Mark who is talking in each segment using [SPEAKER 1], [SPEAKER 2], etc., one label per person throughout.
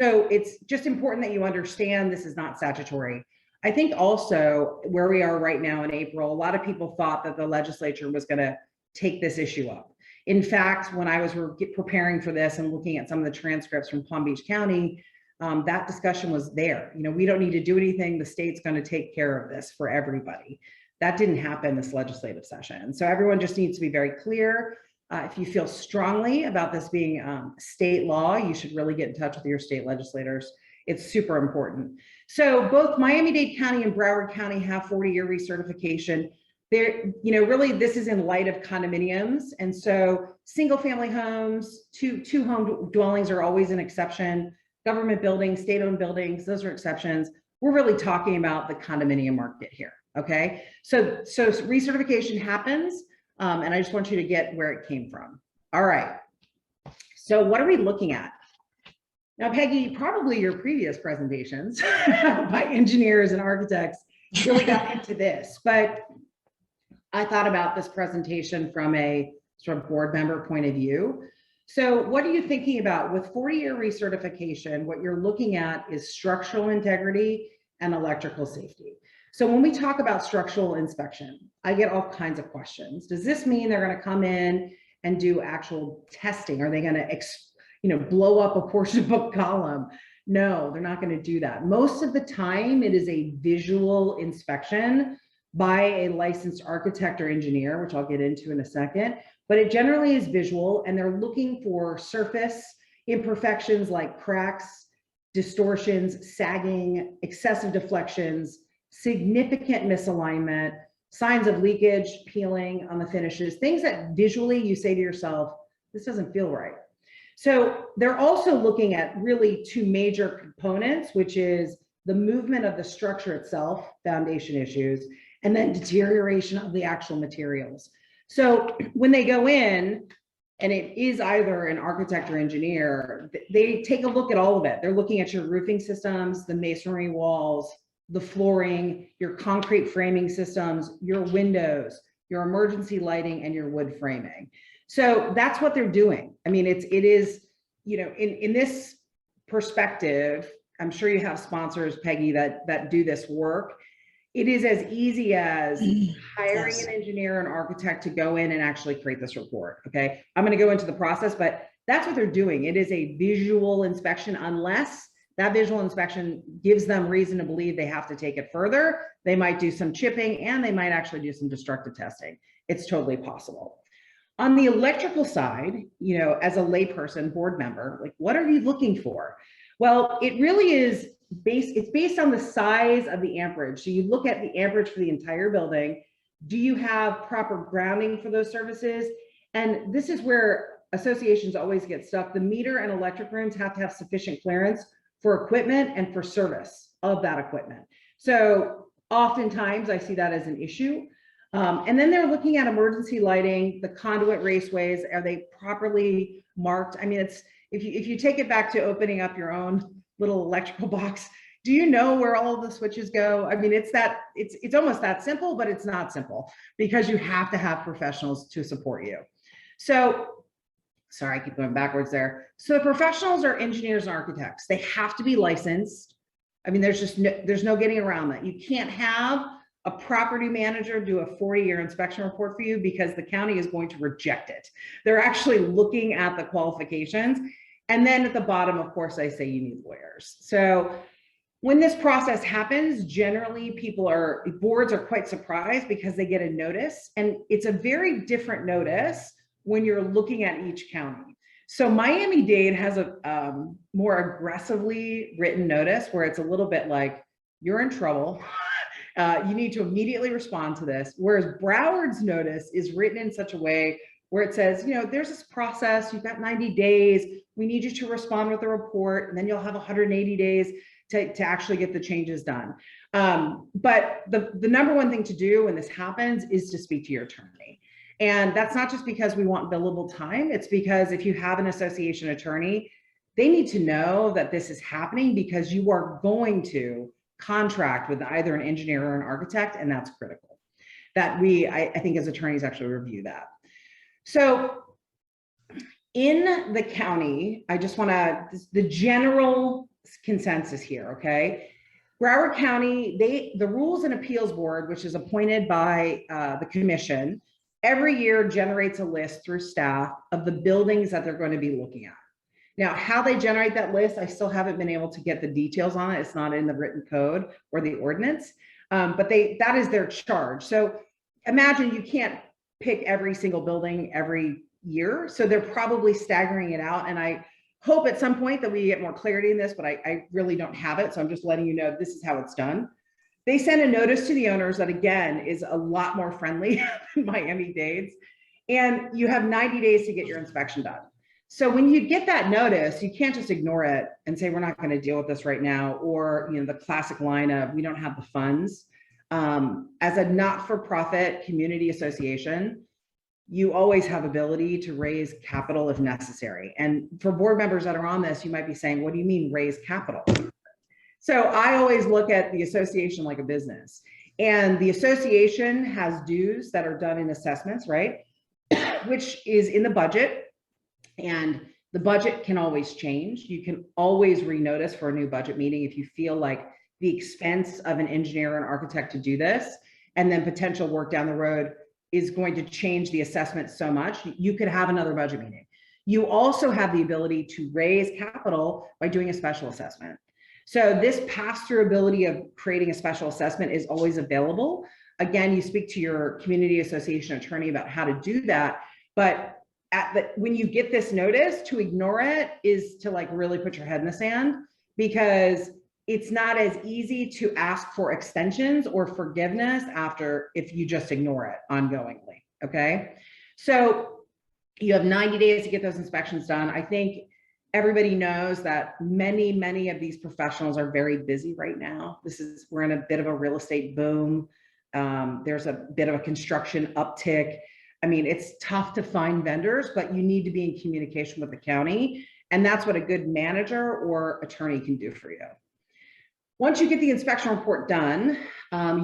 [SPEAKER 1] So it's just important that you understand this is not statutory. I think also where we are right now in April, a lot of people thought that the legislature was going to take this issue up. In fact, when I was preparing for this and looking at some of the transcripts from Palm Beach County, that discussion was there. You know, we don't need to do anything. The state's going to take care of this for everybody. That didn't happen this legislative session. So everyone just needs to be very clear. If you feel strongly about this being state law, you should really get in touch with your state legislators. It's super important. So both Miami-Dade County and Broward County have 40-year recertification. There, you know, really this is in light of condominiums. And so single family homes, two home dwellings are always an exception. Government buildings, state-owned buildings, those are exceptions. We're really talking about the condominium market here, okay? So recertification happens, and I just want you to get where it came from. All right, so what are we looking at? Now, Peggy, probably your previous presentations by engineers and architects really got into this, but I thought about this presentation from a sort of board member point of view. So what are you thinking about with 40-year recertification? What you're looking at is structural integrity and electrical safety. So when we talk about structural inspection, I get all kinds of questions. Does this mean they're going to come in and do actual testing? Are they going to, blow up a portion of a column? No, they're not going to do that. Most of the time, it is a visual inspection by a licensed architect or engineer, which I'll get into in a second. But it generally is visual, and they're looking for surface imperfections like cracks, distortions, sagging, excessive deflections, significant misalignment, signs of leakage, peeling on the finishes, things that visually you say to yourself, this doesn't feel right. So they're also looking at really two major components, which is the movement of the structure itself, foundation issues, and then deterioration of the actual materials. So when they go in, and it is either an architect or engineer, they take a look at all of it. They're looking at your roofing systems, the masonry walls, the flooring, your concrete framing systems, your windows, your emergency lighting, and your wood framing. So that's what they're doing. I mean, it is, in this perspective, I'm sure you have sponsors, Peggy, that do this work. It is as easy as hiring an engineer and architect to go in and actually create this report, okay? I'm gonna go into the process, but that's what they're doing. It is a visual inspection, unless that visual inspection gives them reason to believe they have to take it further. They might do some chipping, and they might actually do some destructive testing. It's totally possible. On the electrical side, as a layperson, board member, like, what are you looking for? Well, it really is it's based on the size of the amperage. So you look at the amperage for the entire building. Do you have proper grounding for those services? And this is where associations always get stuck. The meter and electric rooms have to have sufficient clearance for equipment and for service of that equipment. So oftentimes I see that as an issue. And then they're looking at emergency lighting, the conduit raceways. Are they properly marked? I mean, if you take it back to opening up your own little electrical box, do you know where all of the switches go? I mean, it's almost that simple, but it's not simple, because you have to have professionals to support you. So, sorry, I keep going backwards there. So the professionals are engineers and architects. They have to be licensed. I mean, there's no getting around that. You can't have a property manager do a 40-year inspection report for you, because the county is going to reject it. They're actually looking at the qualifications. And then at the bottom, of course, I say you need lawyers. So when this process happens, generally boards are quite surprised, because they get a notice, and it's a very different notice when you're looking at each county. So Miami-Dade has a more aggressively written notice, where it's a little bit like, you're in trouble. You need to immediately respond to this. Whereas Broward's notice is written in such a way where it says, there's this process, you've got 90 days, we need you to respond with a report, and then you'll have 180 days to actually get the changes done. But the number one thing to do when this happens is to speak to your attorney. And that's not just because we want billable time, it's because if you have an association attorney, they need to know that this is happening, because you are going to contract with either an engineer or an architect, and that's critical. That I think as attorneys actually review that. So In the county, I just want to, the general consensus here, okay? Broward County, the Rules and Appeals Board, which is appointed by the commission, every year generates a list through staff of the buildings that they're going to be looking at. Now, how they generate that list, I still haven't been able to get the details on it. It's not in the written code or the ordinance, but that is their charge. So imagine you can't pick every single building every year. So they're probably staggering it out. And I hope at some point that we get more clarity in this, but I really don't have it. So I'm just letting you know this is how it's done. They send a notice to the owners that, again, is a lot more friendly than Miami-Dade's. And you have 90 days to get your inspection done. So when you get that notice, you can't just ignore it and say, we're not going to deal with this right now. Or, the classic line of, we don't have the funds. As a not-for-profit community association, you always have ability to raise capital if necessary. And for board members that are on this, you might be saying, what do you mean raise capital? So I always look at the association like a business, and the association has dues that are done in assessments, right? Which is in the budget, and the budget can always change. You can always renotice for a new budget meeting if you feel like the expense of an engineer or an architect to do this, and then potential work down the road is going to change the assessment so much, you could have another budget meeting. You also have the ability to raise capital by doing a special assessment. So this pass-through ability of creating a special assessment is always available. Again, you speak to your community association attorney about how to do that. But when you get this notice, to ignore it is to really put your head in the sand, because it's not as easy to ask for extensions or forgiveness if you just ignore it ongoingly, okay? So you have 90 days to get those inspections done. I think everybody knows that many of these professionals are very busy right now. We're in a bit of a real estate boom. There's a bit of a construction uptick. I mean, it's tough to find vendors, but you need to be in communication with the county. And that's what a good manager or attorney can do for you. Once you get the inspection report done,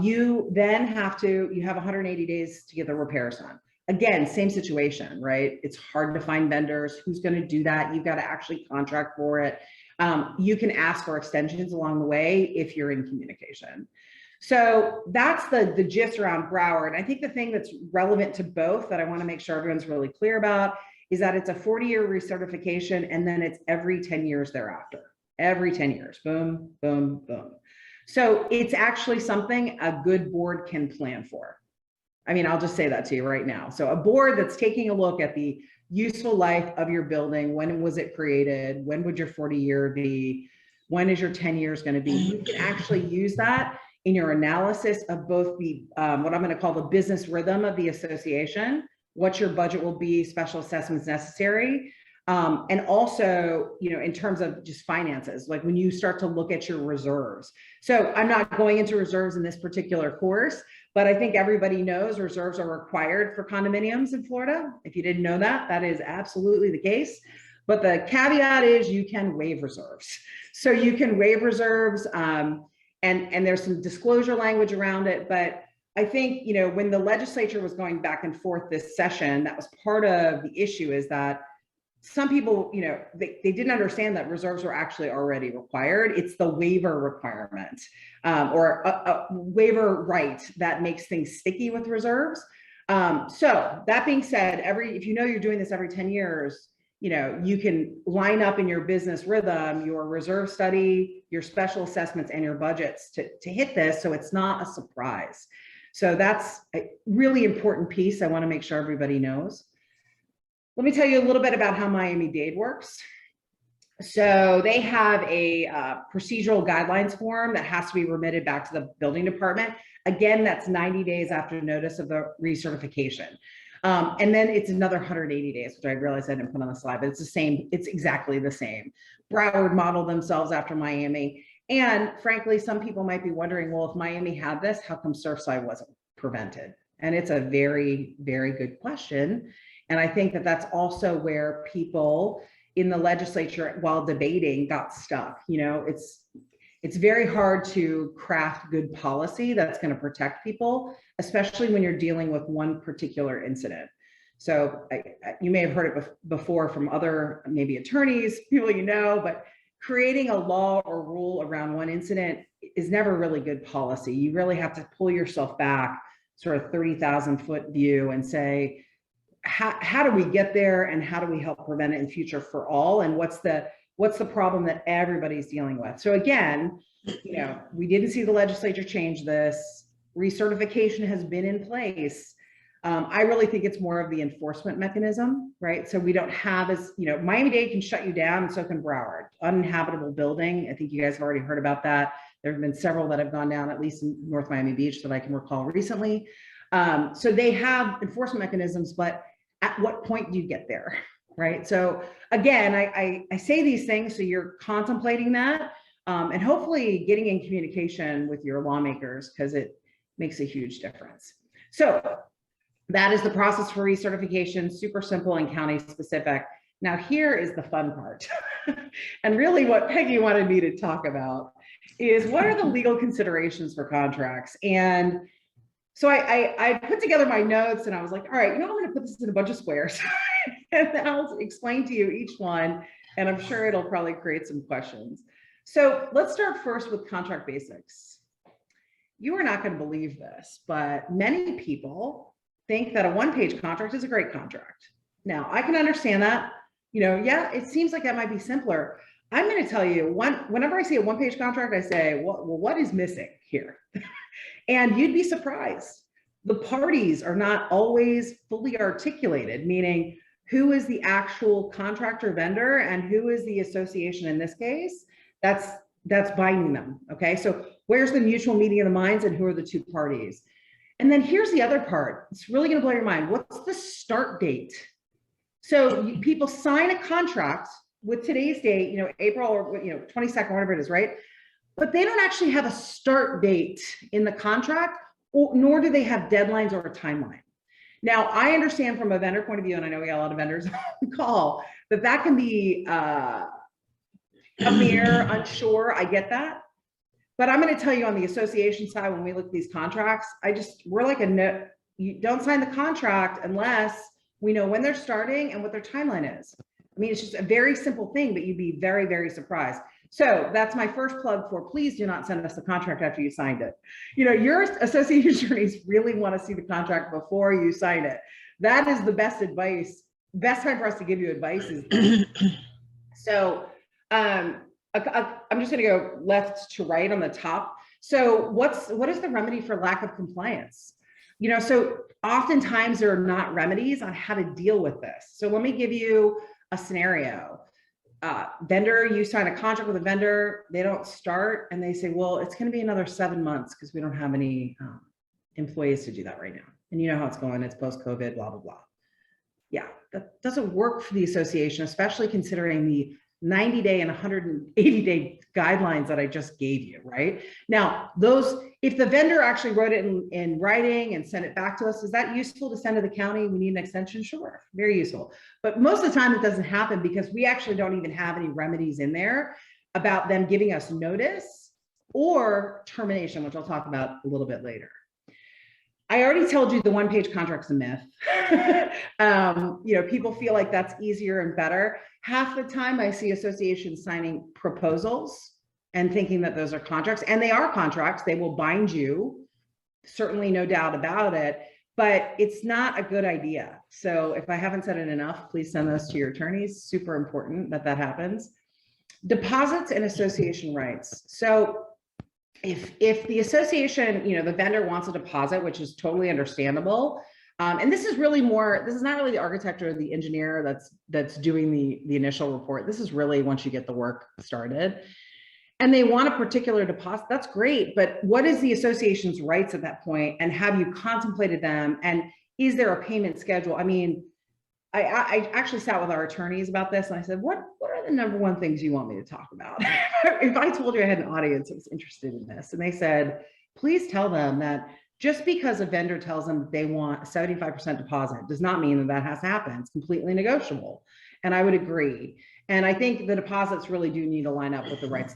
[SPEAKER 1] you have 180 days to get the repairs done. Again, same situation, right? It's hard to find vendors. Who's going to do that? You've got to actually contract for it. You can ask for extensions along the way if you're in communication. So that's the gist around Broward. I think the thing that's relevant to both that I want to make sure everyone's really clear about is that it's a 40-year recertification, and then it's every 10 years thereafter. Every 10 years, boom, boom, boom. So it's actually something a good board can plan for. I mean, I'll just say that to you right now. So a board that's taking a look at the useful life of your building, when was it created? When would your 40-year be? When is your 10 years going to be? You can actually use that in your analysis of both the, what I'm going to call the business rhythm of the association, what your budget will be, special assessments necessary, and also, in terms of just finances, like when you start to look at your reserves. So I'm not going into reserves in this particular course, but I think everybody knows reserves are required for condominiums in Florida. If you didn't know that, that is absolutely the case. But the caveat is you can waive reserves. So you can waive reserves, and there's some disclosure language around it. But I think, when the legislature was going back and forth this session, that was part of the issue, is that some people, they didn't understand that reserves were actually already required. It's the waiver requirement, or a waiver right that makes things sticky with reserves. So that being said, if you're doing this every 10 years, you can line up in your business rhythm, your reserve study, your special assessments, and your budgets to hit this, so it's not a surprise. So that's a really important piece I want to make sure everybody knows. Let me tell you a little bit about how Miami-Dade works. So they have a procedural guidelines form that has to be remitted back to the building department. Again, that's 90 days after notice of the recertification. And then it's another 180 days, which I realized I didn't put on the slide, but it's the same. It's exactly the same. Broward modeled themselves after Miami. And frankly, some people might be wondering, well, if Miami had this, how come Surfside wasn't prevented? And it's a very, very good question. And I think that that's also where people in the legislature, while debating, got stuck. It's very hard to craft good policy that's going to protect people, especially when you're dealing with one particular incident. So you may have heard it before from other maybe attorneys, people you know, but creating a law or rule around one incident is never really good policy. You really have to pull yourself back, sort of 30,000-foot view, and say, how do we get there, and how do we help prevent it in future for all, and what's the problem that everybody's dealing with? So again, you know, we didn't see the legislature change this. Recertification has been in place. I really think it's more of the enforcement mechanism, right? So we don't have as, you know, Miami-Dade can shut you down, and so can Broward. Uninhabitable building. I think you guys have already heard about that. There have been several that have gone down, at least in North Miami Beach, that I can recall recently. So they have enforcement mechanisms, but at what point do you get there, right? So again, I say these things so you're contemplating that, and hopefully getting in communication with your lawmakers, because it makes a huge difference. So that is the process for recertification, super simple and county specific. Now here is the fun part. And really what Peggy wanted me to talk about is, what are the legal considerations for contracts? And so I put together my notes, and I was like, all right, you know, I'm going to put this in a bunch of squares and then I'll explain to you each one, and I'm sure it'll probably create some questions. So let's start first with contract basics. You are not going to believe this, but many people think that a one-page contract is a great contract. Now, I can understand that. You know, yeah, it seems like that might be simpler. I'm going to tell you, whenever I see a one-page contract, I say, well, what is missing here? And you'd be surprised. The parties are not always fully articulated, meaning who is the actual contractor vendor and who is the association in this case that's binding them. Okay, so where's the mutual meeting of the minds, and who are the two parties? And then here's the other part. It's really going to blow your mind. What's the start date? So people sign a contract with today's date, you know, April or, you know, 22nd, whatever it is, right? But they don't actually have a start date in the contract, nor do they have deadlines or a timeline. Now, I understand from a vendor point of view, and I know we got a lot of vendors on the call, that can be up in the air, unsure. I get that. But I'm going to tell you, on the association side, when we look at these contracts, we're like you don't sign the contract unless we know when they're starting and what their timeline is. I mean, it's just a very simple thing, but you'd be very, very surprised. So that's my first plug for, please do not send us the contract after you signed it. You know, your association attorneys really want to see the contract before you sign it. That is the best advice. Best time for us to give you advice is so. I'm just going to go left to right on the top. So what is the remedy for lack of compliance? You know, so oftentimes there are not remedies on how to deal with this. So let me give you a scenario. Vendor, you sign a contract with a vendor, they don't start, and they say, well, it's going to be another 7 months because we don't have any employees to do that right now. And you know how it's going. It's post-COVID, blah, blah, blah. Yeah, that doesn't work for the association, especially considering the 90-day and 180-day guidelines that I just gave you, right? Now, if the vendor actually wrote it in writing and sent it back to us, is that useful to send to the county? We need an extension? Sure, very useful. But most of the time it doesn't happen because we actually don't even have any remedies in there about them giving us notice or termination, which I'll talk about a little bit later. I already told you the one-page contract's a myth. You know, people feel like that's easier and better. Half the time I see associations signing proposals and thinking that those are contracts, and they are contracts. They will bind you, certainly, no doubt about it, but it's not a good idea. So if I haven't said it enough, please send those to your attorneys. Super important that happens. Deposits and association rights. So if the association, you know, the vendor wants a deposit, which is totally understandable. And this is really this is not really the architect or the engineer that's doing the initial report. This is really once you get the work started. And they want a particular deposit, that's great. But what is the association's rights at that point? And have you contemplated them? And is there a payment schedule? I mean, I actually sat with our attorneys about this, and I said, what are the number one things you want me to talk about? If I told you I had an audience that was interested in this, and they said, please tell them that just because a vendor tells them they want a 75% deposit does not mean that has to happen. It's completely negotiable. And I would agree. And I think the deposits really do need to line up with the rights.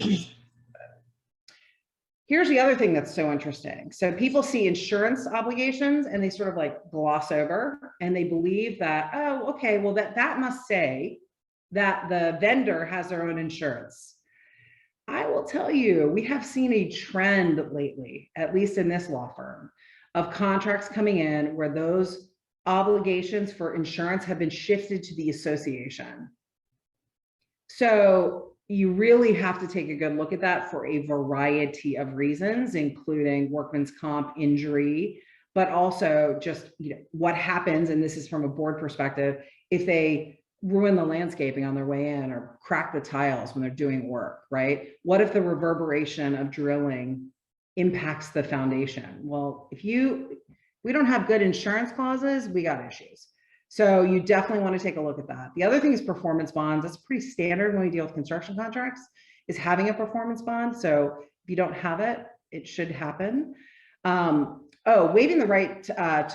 [SPEAKER 1] Here's the other thing that's so interesting. So people see insurance obligations and they sort of like gloss over and they believe that, oh, okay, well that must say that the vendor has their own insurance. I will tell you, we have seen a trend lately, at least in this law firm, of contracts coming in where those obligations for insurance have been shifted to the association. So you really have to take a good look at that for a variety of reasons, including workman's comp, injury, but also just, you know, what happens, and this is from a board perspective, if they ruin the landscaping on their way in or crack the tiles when they're doing work, right? What if the reverberation of drilling impacts the foundation? Well, if we don't have good insurance clauses, we got issues. So you definitely want to take a look at that. The other thing is performance bonds. That's pretty standard when we deal with construction contracts, is having a performance bond. So if you don't have it, it should happen. Waiving the right to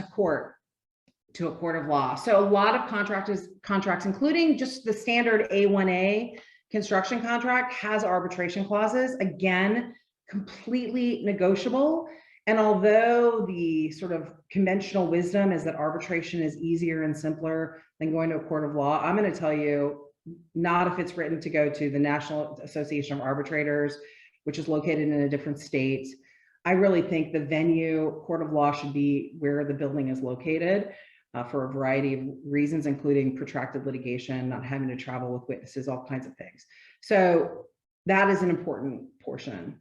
[SPEAKER 1] a court of law. So a lot of contracts, including just the standard A1A construction contract, has arbitration clauses. Again, completely negotiable. And although the sort of conventional wisdom is that arbitration is easier and simpler than going to a court of law, I'm going to tell you, not if it's written to go to the National Association of Arbitrators, which is located in a different state. I really think the venue court of law should be where the building is located for a variety of reasons, including protracted litigation, not having to travel with witnesses, all kinds of things. So that is an important portion.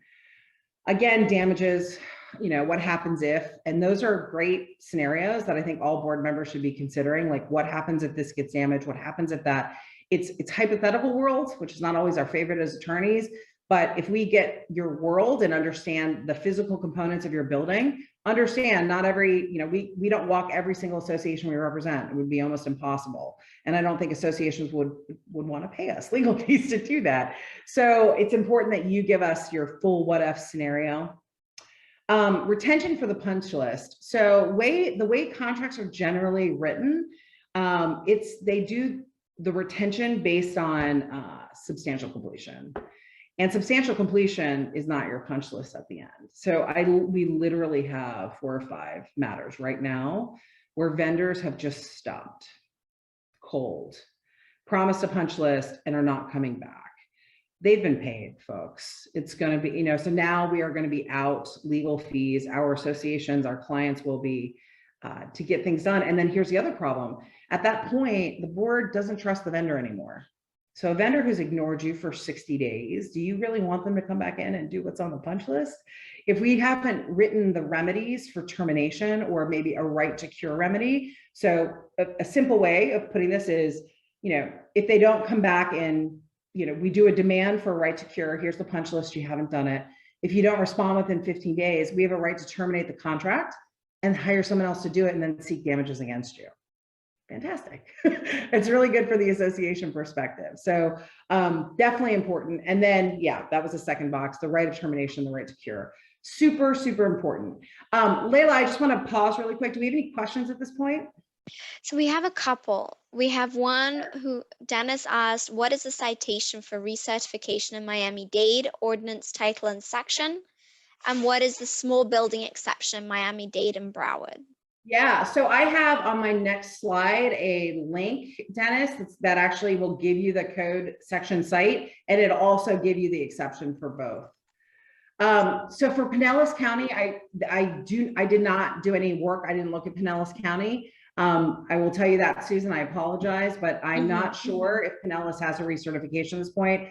[SPEAKER 1] Again, damages, you know, what happens if, and those are great scenarios that I think all board members should be considering, like what happens if this gets damaged, what happens if that, it's hypothetical worlds, which is not always our favorite as attorneys, but if we get your world and understand the physical components of your building, understand not every, you know, we don't walk every single association we represent. It would be almost impossible. And I don't think associations would want to pay us legal fees to do that. So it's important that you give us your full what if scenario. Retention for the punch list. So the way contracts are generally written, they do the retention based on substantial completion. And substantial completion is not your punch list at the end. So we literally have 4 or 5 matters right now where vendors have just stopped cold, promised a punch list, and are not coming back. They've been paid, folks. It's going to be, you know, so now we are going to be out legal fees. Our associations, our clients will be to get things done. And then here's the other problem. At that point, the board doesn't trust the vendor anymore. So a vendor who's ignored you for 60 days, do you really want them to come back in and do what's on the punch list? If we haven't written the remedies for termination or maybe a right to cure remedy. So a simple way of putting this is, you know, if they don't come back and, you know, we do a demand for a right to cure, here's the punch list, you haven't done it. If you don't respond within 15 days, we have a right to terminate the contract and hire someone else to do it and then seek damages against you. Fantastic. It's really good for the association perspective. So definitely important. And then, yeah, that was the second box, the right of termination, the right to cure. Super, super important. Layla, I just want to pause really quick. Do we have any questions at this point?
[SPEAKER 2] So we have a couple. We have one who Dennis asked, what is the citation for recertification in Miami-Dade, Ordnance, title, and section? And what is the small building exception in Miami-Dade and Broward?
[SPEAKER 1] Yeah, so I have on my next slide a link, Dennis, that actually will give you the code section site, and it'll also give you the exception for both. So for Pinellas County, I did not do any work. I didn't look at Pinellas County. I will tell you that, Susan, I apologize, but I'm not sure if Pinellas has a recertification at this point.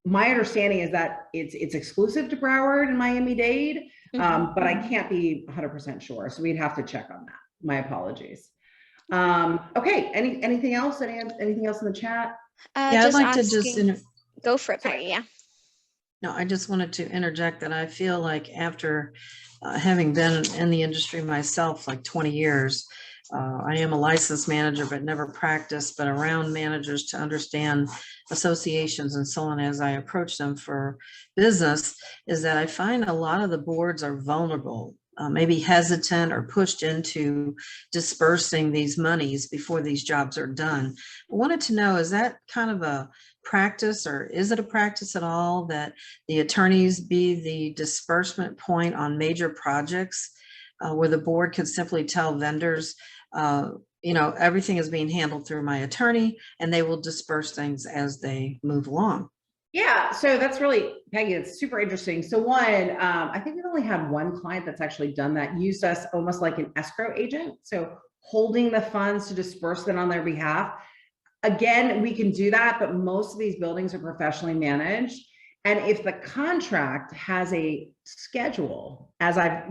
[SPEAKER 1] My understanding is that it's exclusive to Broward and Miami-Dade, but I can't be 100% sure. So we'd have to check on that. My apologies. Okay, anything else? Anything else in the chat?
[SPEAKER 3] Yeah, I'd like to just
[SPEAKER 2] go for it, Perry. Yeah.
[SPEAKER 3] No, I just wanted to interject that I feel like after having been in the industry myself like 20 years, I am a licensed manager, but never practiced, but around managers to understand associations and so on as I approach them for business, is that I find a lot of the boards are vulnerable, maybe hesitant or pushed into dispersing these monies before these jobs are done. I wanted to know, is that kind of a practice, or is it a practice at all, that the attorneys be the disbursement point on major projects, where the board could simply tell vendors, everything is being handled through my attorney, and they will disperse things as they move along?
[SPEAKER 1] Yeah, so that's really, Peggy, it's super interesting. So one, I think we've only had one client that's actually done that, used us almost like an escrow agent. So holding the funds to disperse them on their behalf. Again, we can do that, but most of these buildings are professionally managed. And if the contract has a schedule, as I've,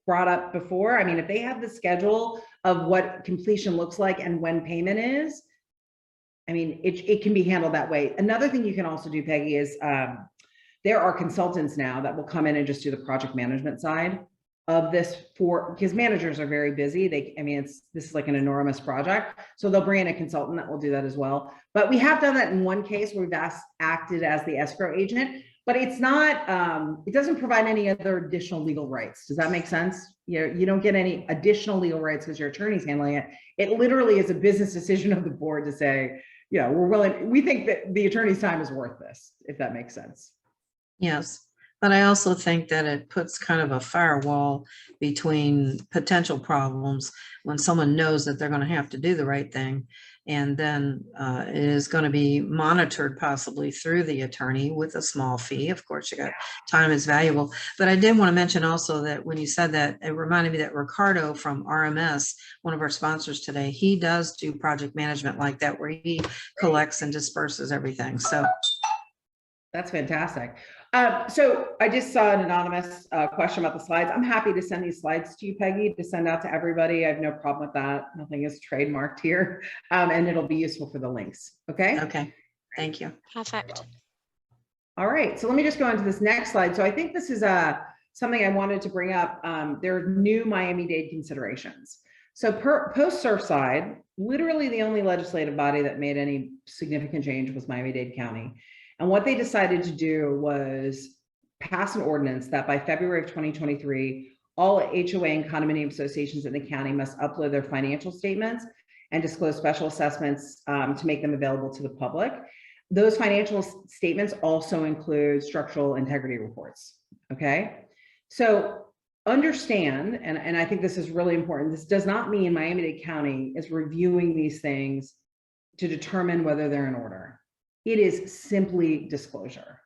[SPEAKER 1] brought up before, I mean, if they have the schedule of what completion looks like and when payment is, I mean, it can be handled that way. Another thing you can also do, Peggy, is there are consultants now that will come in and just do the project management side of this, because managers are very busy. This is like an enormous project. So they'll bring in a consultant that will do that as well. But we have done that in one case where we've acted as the escrow agent, but it's not, it doesn't provide any other additional legal rights. Does that make sense? You don't get any additional legal rights because your attorney's handling it. It literally is a business decision of the board to say, we think that the attorney's time is worth this, if that makes sense.
[SPEAKER 3] Yes. But I also think that it puts kind of a firewall between potential problems when someone knows that they're going to have to do the right thing, and then it is going to be monitored possibly through the attorney with a small fee. Of course, time is valuable. But I did want to mention also that when you said that, it reminded me that Ricardo from RMS, one of our sponsors today, he does do project management like that, where he collects and disperses everything. So
[SPEAKER 1] that's fantastic. So I just saw an anonymous question about the slides. I'm happy to send these slides to you, Peggy, to send out to everybody. I have no problem with that. Nothing is trademarked here, and it'll be useful for the links. Okay.
[SPEAKER 3] Okay. Thank you.
[SPEAKER 2] Perfect.
[SPEAKER 1] All right. So let me just go into this next slide. So I think this is something I wanted to bring up. There are new Miami-Dade considerations. So post Surfside, literally the only legislative body that made any significant change was Miami-Dade County. And what they decided to do was pass an ordinance that by February of 2023, all HOA and condominium associations in the county must upload their financial statements and disclose special assessments to make them available to the public. Those financial statements also include structural integrity reports. Okay, so understand, and I think this is really important, this does not mean Miami-Dade County is reviewing these things to determine whether they're in order. It is simply disclosure.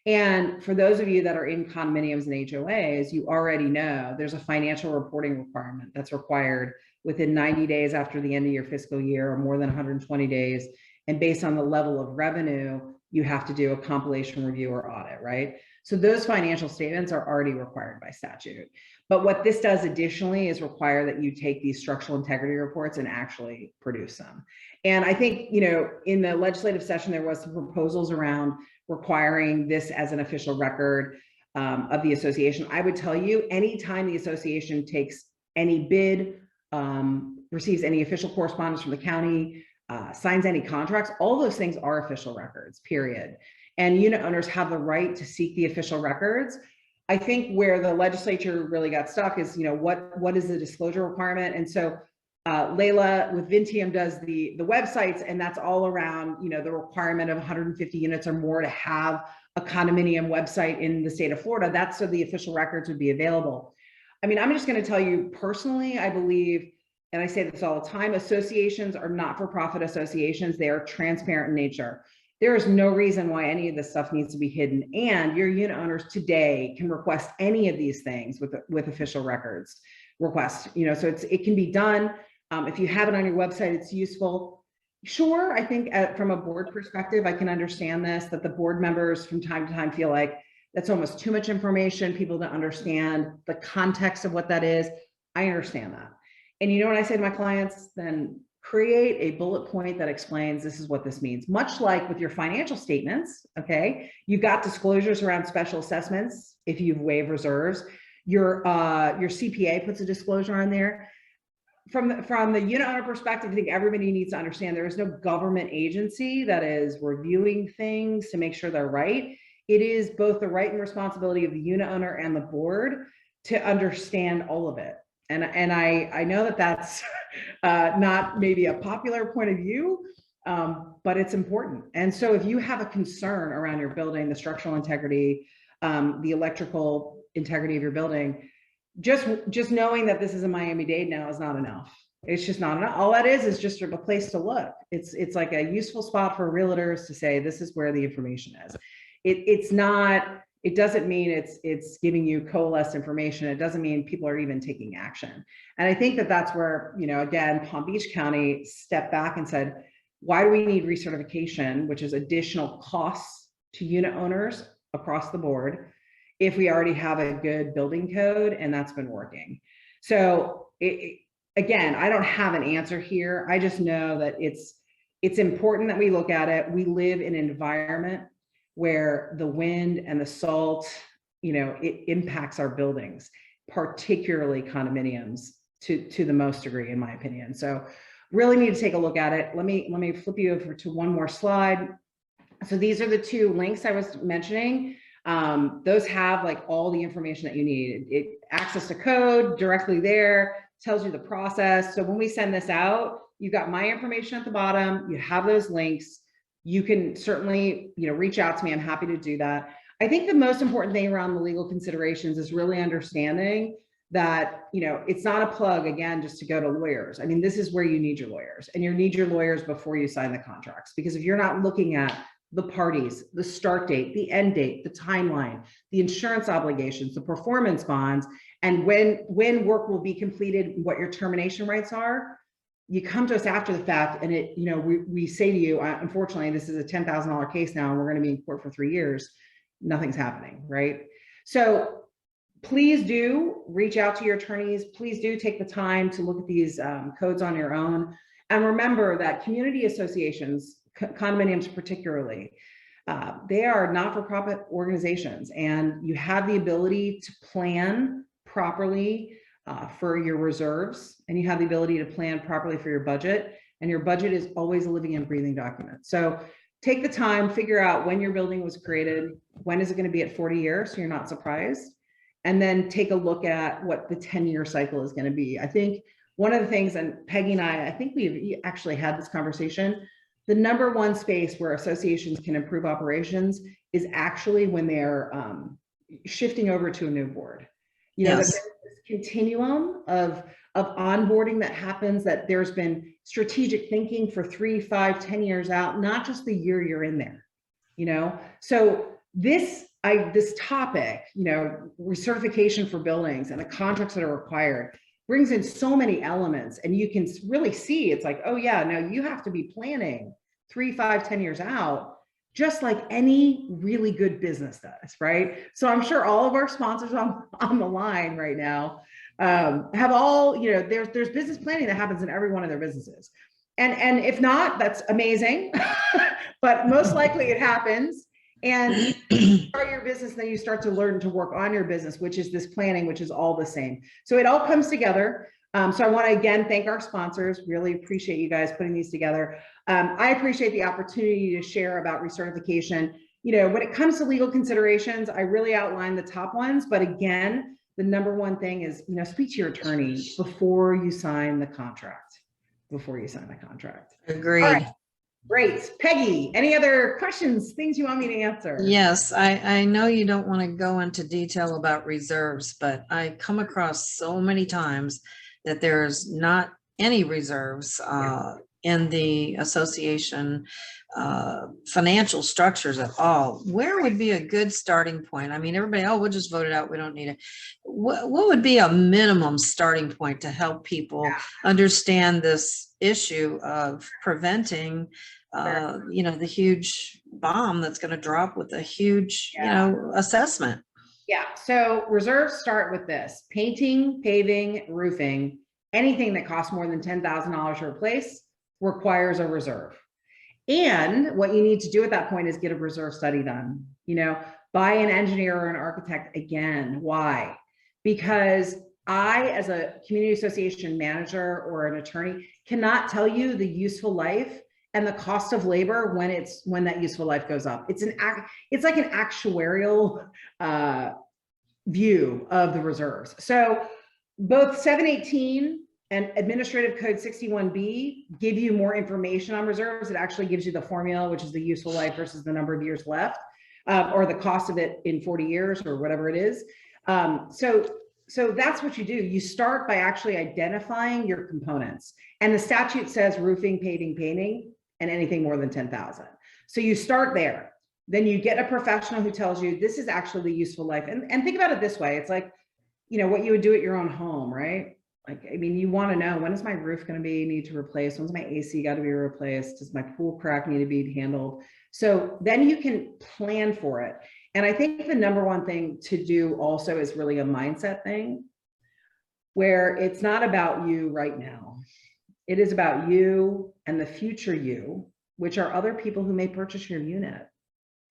[SPEAKER 1] And for those of you that are in condominiums and HOAs, you already know there's a financial reporting requirement that's required within 90 days after the end of your fiscal year, or more than 120 days. And based on the level of revenue, you have to do a compilation review or audit, right? So those financial statements are already required by statute. But what this does additionally is require that you take these structural integrity reports and actually produce them. And I think, in the legislative session, there was some proposals around requiring this as an official record of the association. I would tell you, anytime the association takes any bid, receives any official correspondence from the county, signs any contracts, all those things are official records, period. And unit owners have the right to seek the official records. I think where the legislature really got stuck is, what is the disclosure requirement? And so Layla with Vinteum does the websites, and that's all around, the requirement of 150 units or more to have a condominium website in the state of Florida. That's so the official records would be available. I mean, I'm just going to tell you personally, I believe, and I say this all the time, associations are not-for-profit associations. They are transparent in nature. There is no reason why any of this stuff needs to be hidden. And your unit owners today can request any of these things with official records request, so it can be done. If you have it on your website, it's useful. Sure, I think from a board perspective, I can understand this, that the board members from time to time feel like that's almost too much information. People don't understand the context of what that is. I understand that. And you know what I say to my clients? Then create a bullet point that explains this is what this means. Much like with your financial statements, okay? You've got disclosures around special assessments if you've waived reserves. Your CPA puts a disclosure on there. From the unit owner perspective, I think everybody needs to understand there is no government agency that is reviewing things to make sure they're right. It is both the right and responsibility of the unit owner and the board to understand all of it. And I know that that's not maybe a popular point of view, but it's important. And so if you have a concern around your building, the structural integrity, the electrical integrity of your building, just knowing that this is a Miami-Dade now is not enough. It's just not enough. All that is just a place to look. It's like a useful spot for realtors to say, this is where the information is. It's not, it doesn't mean it's giving you coalesced information. It doesn't mean people are even taking action. And I think that that's where, you know, again, Palm Beach County stepped back and said, why do we need recertification, which is additional costs to unit owners across the board, if we already have a good building code and that's been working? So again, I don't have an answer here. I just know that it's important that we look at it. We live in an environment where the wind and the salt, you know, it impacts our buildings, particularly condominiums to the most degree, in my opinion. So really need to take a look at it. Let me flip you over to one more slide. So these are the two links I was mentioning. Those have like all the information that you need. It access to code directly there, tells you the process. So when we send this out, you've got my information at the bottom, you have those links. You can certainly, you know, reach out to me. I'm happy to do that. I think the most important thing around the legal considerations is really understanding that, you know, it's not a plug, again, just to go to lawyers. I mean, this is where you need your lawyers, and you need your lawyers before you sign the contracts, because if you're not looking at the parties, the start date, the end date, the timeline, the insurance obligations, the performance bonds, and when work will be completed, what your termination rights are, you come to us after the fact, and it, you know, we say to you, unfortunately, this is a $10,000 case now, and we're going to be in court for 3 years. Nothing's happening, right? So please do reach out to your attorneys. Please do take the time to look at these codes on your own. And remember that community associations, condominiums particularly, they are not-for-profit organizations, and you have the ability to plan properly for your reserves, and you have the ability to plan properly for your budget, and your budget is always a living and breathing document. So take the time, figure out when your building was created, when is it going to be at 40 years, so you're not surprised, and then take a look at what the 10-year cycle is going to be. I think one of the things, and Peggy and I think we've actually had this conversation, the number one space where associations can improve operations is actually when they're shifting over to a new board. You know,
[SPEAKER 3] Yes.
[SPEAKER 1] that there's this continuum of onboarding that happens, that there's been strategic thinking for 3, 5, 10 years out, not just the year you're in there, you know? So this topic, you know, recertification for buildings and the contracts that are required brings in so many elements, and you can really see, it's like, oh yeah, now you have to be planning 3, 5, 10 years out, just like any really good business does, right? So I'm sure all of our sponsors on the line right now have all, you know, there's business planning that happens in every one of their businesses. And if not, that's amazing, but most likely it happens. And you start your business, then you start to learn to work on your business, which is this planning, which is all the same. So it all comes together. So I want to again thank our sponsors. Really appreciate you guys putting these together. I appreciate the opportunity to share about recertification. You know, when it comes to legal considerations, I really outlined the top ones, but again, the number one thing is, you know, speak to your attorney before you sign the contract.
[SPEAKER 3] Agreed.
[SPEAKER 1] All right. Great. Peggy, any other questions, things you want me to answer?
[SPEAKER 3] Yes, I know you don't want to go into detail about reserves, but I come across so many times that there's not any reserves in the association financial structures at all. Where would be a good starting point? I mean, everybody, oh, we'll just vote it out, we don't need it. What would be a minimum starting point to help people understand this issue of preventing you know, the huge bomb that's going to drop with a huge, you know, assessment?
[SPEAKER 1] Yeah. So reserves start with this: painting, paving, roofing, anything that costs more than $10,000 to replace requires a reserve. And what you need to do at that point is get a reserve study done, you know, by an engineer or an architect. Again, why? Because I, as a community association manager or an attorney, cannot tell you the useful life and the cost of labor when that useful life goes up. It's like an actuarial view of the reserves. So both 718 And Administrative Code 61B give you more information on reserves. It actually gives you the formula, which is the useful life versus the number of years left, or the cost of it in 40 years or whatever it is. So that's what you do. You start by actually identifying your components. And the statute says roofing, paving, painting, and anything more than 10,000. So you start there. Then you get a professional who tells you this is actually the useful life. And think about it this way. It's like, you know, what you would do at your own home, right? Like, I mean, you want to know, when is my roof going to need to replace? When's my AC got to be replaced? Does my pool crack need to be handled? So then you can plan for it. And I think the number one thing to do also is really a mindset thing, where it's not about you right now. It is about you and the future you, which are other people who may purchase your unit.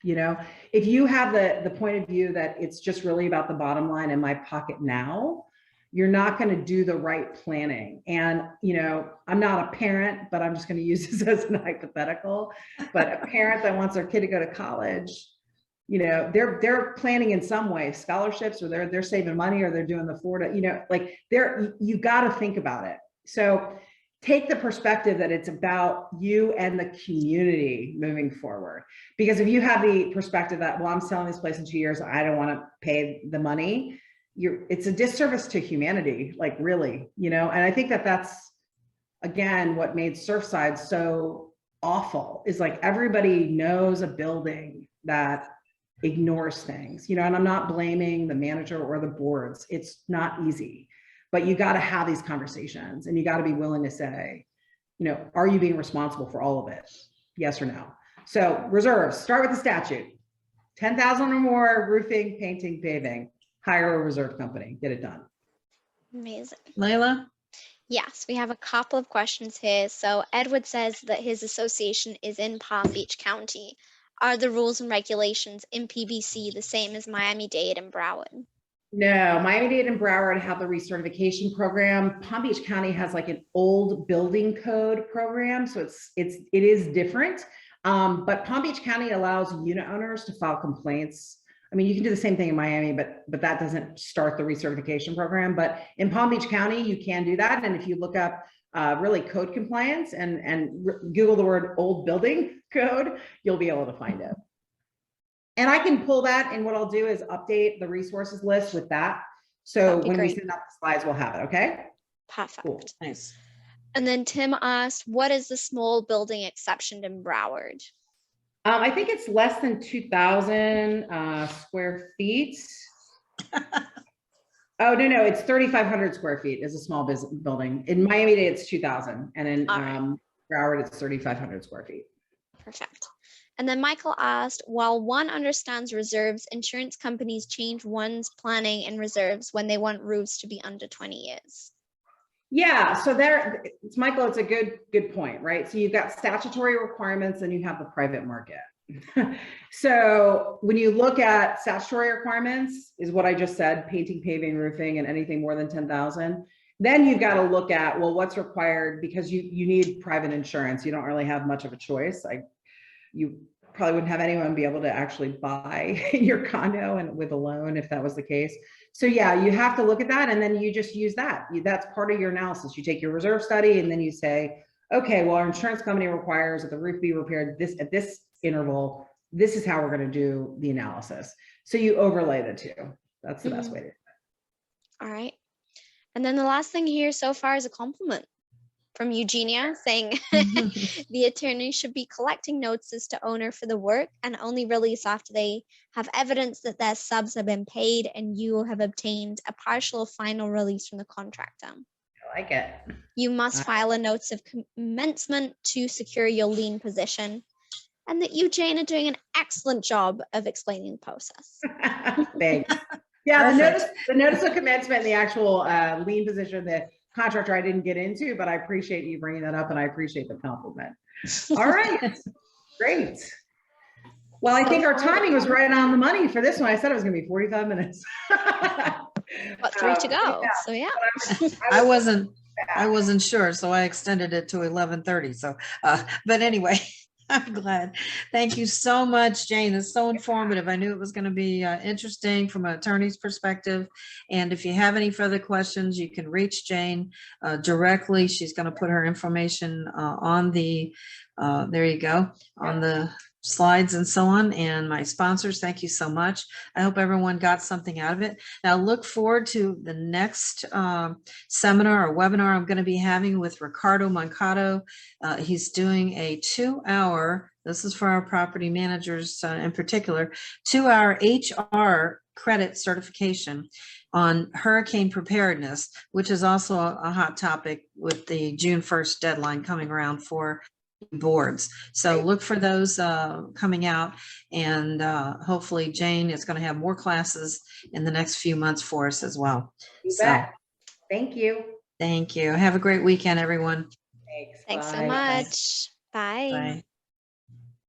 [SPEAKER 1] You know, if you have the point of view that it's just really about the bottom line in my pocket now, you're not going to do the right planning. And, you know, I'm not a parent, but I'm just going to use this as an hypothetical. But a parent that wants their kid to go to college, you know, they're planning in some way, scholarships, or they're saving money, or they're doing the Florida, you know, like you got to think about it. So take the perspective that it's about you and the community moving forward. Because if you have the perspective that, well, I'm selling this place in 2 years, I don't want to pay the money, it's a disservice to humanity, like really, you know. And I think that's, again, what made Surfside so awful, is like everybody knows a building that ignores things, you know. And I'm not blaming the manager or the boards. It's not easy, but you got to have these conversations, and you got to be willing to say, you know, are you being responsible for all of it? Yes or no? So reserves, start with the statute. 10,000 or more, roofing, painting, paving. Hire a reserve company, get it done.
[SPEAKER 2] Amazing.
[SPEAKER 3] Layla?
[SPEAKER 2] Yes, we have a couple of questions here. So Edward says that his association is in Palm Beach County. Are the rules and regulations in PBC the same as Miami-Dade and Broward?
[SPEAKER 1] No, Miami-Dade and Broward have the recertification program. Palm Beach County has like an old building code program, so it is different. But Palm Beach County allows unit owners to file complaints. I mean, you can do the same thing in Miami, but that doesn't start the recertification program. But in Palm Beach County, you can do that. And if you look up really code compliance and Google the word old building code, you'll be able to find it. And I can pull that, and what I'll do is update the resources list with that. So when we send out the slides, we'll have it, okay?
[SPEAKER 2] Perfect.
[SPEAKER 1] Cool.
[SPEAKER 3] Nice.
[SPEAKER 2] And then Tim asked, what is the small building exception in Broward?
[SPEAKER 1] I think it's less than 2,000 square feet. Oh, no, it's 3,500 square feet is a small business building. In Miami-Dade, it's 2,000. And in Broward, it's 3,500 square feet.
[SPEAKER 2] Perfect. And then Michael asked, while one understands reserves, insurance companies change one's planning and reserves when they want roofs to be under 20 years.
[SPEAKER 1] Yeah, so Michael, it's a good point, right? So you've got statutory requirements and you have the private market. So when you look at statutory requirements, is what I just said, painting, paving, roofing, and anything more than 10,000. Then you've got to look at, well, what's required, because you need private insurance. You don't really have much of a choice. You probably wouldn't have anyone be able to actually buy your condo and with a loan if that was the case. So yeah, you have to look at that, and then you just use that. That's part of your analysis. You take your reserve study, and then you say, okay, well, our insurance company requires that the roof be repaired at this interval. This is how we're going to do the analysis. So you overlay the two. That's the best way to do it.
[SPEAKER 2] All right. And then the last thing here so far is a compliment from Eugenia saying the attorney should be collecting notices to owner for the work and only release after they have evidence that their subs have been paid and you have obtained a partial or final release from the contractor.
[SPEAKER 1] I like it.
[SPEAKER 2] You must file a notice of commencement to secure your lien position, and that you, Jane, are doing an excellent job of explaining the process.
[SPEAKER 1] Thanks. Yeah, the notice of commencement and the actual lien position, the contractor I didn't get into, but I appreciate you bringing that up, and I appreciate the compliment. All right, great. Well, I think our timing was right on the money for this one. I said it was going to be 45 minutes.
[SPEAKER 2] Got 3 to go.
[SPEAKER 1] Yeah.
[SPEAKER 2] So yeah.
[SPEAKER 3] I wasn't sure, so I extended it to 11:30. So, but anyway. I'm glad. Thank you so much, Jane. It's so informative. I knew it was going to be interesting from an attorney's perspective. And if you have any further questions, you can reach Jane directly. She's going to put her information on the, there you go, on the slides and so on. And my sponsors, thank you so much. I hope everyone got something out of it. Now look forward to the next seminar or webinar I'm going to be having with Ricardo Mancato. He's doing a 2-hour, this is for our property managers in particular, 2-hour HR credit certification on hurricane preparedness, which is also a hot topic with the June 1st deadline coming around for boards. So look for those coming out, and hopefully Jane is going to have more classes in the next few months for us as well.
[SPEAKER 1] You bet. Thank you.
[SPEAKER 3] Thank you. Have a great weekend, everyone.
[SPEAKER 1] Thanks.
[SPEAKER 2] Thanks so
[SPEAKER 1] Bye.
[SPEAKER 2] much. Bye.
[SPEAKER 3] Bye.